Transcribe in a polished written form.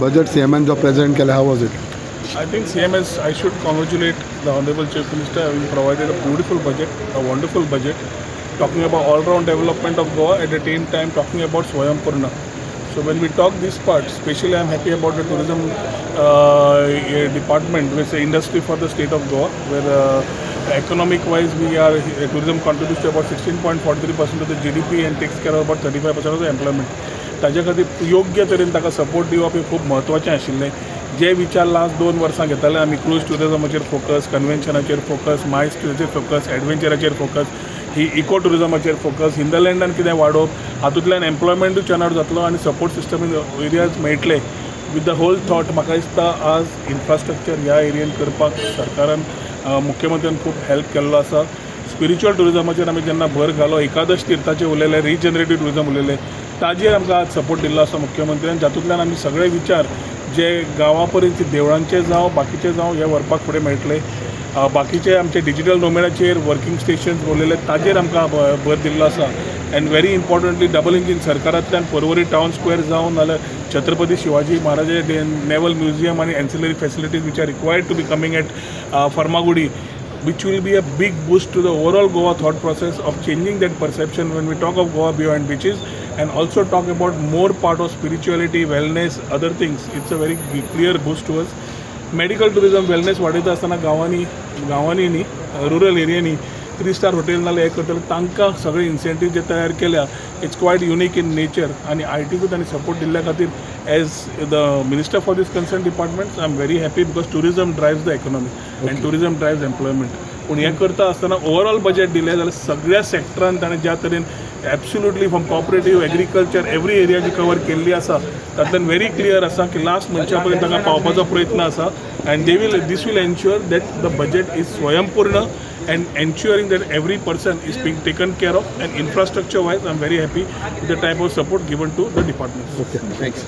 budget CMN जो present केला, how was it? I think CMS, I should congratulate the Honorable Chief Minister having provided a beautiful budget, a wonderful budget, talking about all-round development of Goa, at the same time talking about Swayampurna. So when we talk this part, especially I am happy about the tourism department, which is the industry for the state of Goa, where economic-wise tourism contributes to about 16.43% of the GDP and takes care of about 35% of the employment. ताज्या खातीर योग्य तरेन ताका support दिवप हे खूब म्हत्वाचें आशिल्लें. जे विचार लास्ट 2 वर्सां घेताले आमी क्रूज टुरिजमाचेर फोकस, कन्वेन्शनाचेर फोकस, मायज टुरिजमाचेर फोकस, एडवेंचराचेर फोकस, ही इको टुरिजमाचेर फोकस, हिंदलँडान कितें वाडोवप, हातूंतल्यान एम्प्लॉयमेंटूय जनरेट जातलो आनी सपोर्ट सिस्टम इन एरियाज मेळटले. विथ द होल थॉट म्हाका दिसता आज इन्फ्रास्ट्रक्चर ह्या एरियेन करपाक सरकारान मुख्यमंत्र्यान खूब हेल्प केल्लो आसा. स्पिरिच्युअल टुरिजमाचेर आमी जेन्ना भर घालो, एकादश तीर्थाचेर उलयले, रिजनरेटीव टुरिजम उलयले, ताजेर आमकां आज सपोर्ट दिल्लो आसा मुख्यमंत्र्यान. जातूंतल्यान आमी सगळे विचार जे गांवा पर्यंत देवळांचे जावं बाकीचे जावं हे व्हरपाक फुडें मेळटले. बाकीचे आमचे डिजिटल डोमेनाचेर वर्किंग स्टेशन्स उलयले ताजेर आमकां भर दिल्लो आसा. And very importantly double engine सरकारांतल्यान पर्वरी टावन स्क्वेअर जावन नाल्यार छत्रपती शिवाजी महाराज नेवल म्युझियम आनी ancillary facilities which are required to be coming at Farmagudi, which will be a big boost to the overall Goa thought process of changing that perception when we talk of Goa beyond beaches, and also talk about more part of spirituality, wellness, other things. It's a very clear boost to us. Medical tourism, wellness वाडयता आसतना गांवांनी न्ही, rural एरियांनी 3-star hotel नाल्यार हे करतले तांकां सगळे incentive जे तयार केल्या, it's quite unique in nature. आनी आयटीकूय तांणी सपोर्ट दिल्ल्या खातीर as the minister for this concern department I am very happy, because tourism drives the economy and tourism drives employment. पूण हें करता आसतना ओवरऑल बजेट दिलें जाल्यार सगळ्या सेक्टरान ताणें ज्या तरेन absolutely from cooperative agriculture every area जी कवर केल्ली आसा तातूंतल्यान व्हेरी क्लियर आसा की लास्ट मनशा पर्यंत तांकां पावपाचो प्रयत्न आसा. And this will ensure that the budget is स्वयंपूर्ण and ensuring that every person is being taken care of, and infrastructure wise I'm very happy with the type of support given to the department. Okay, Thank you.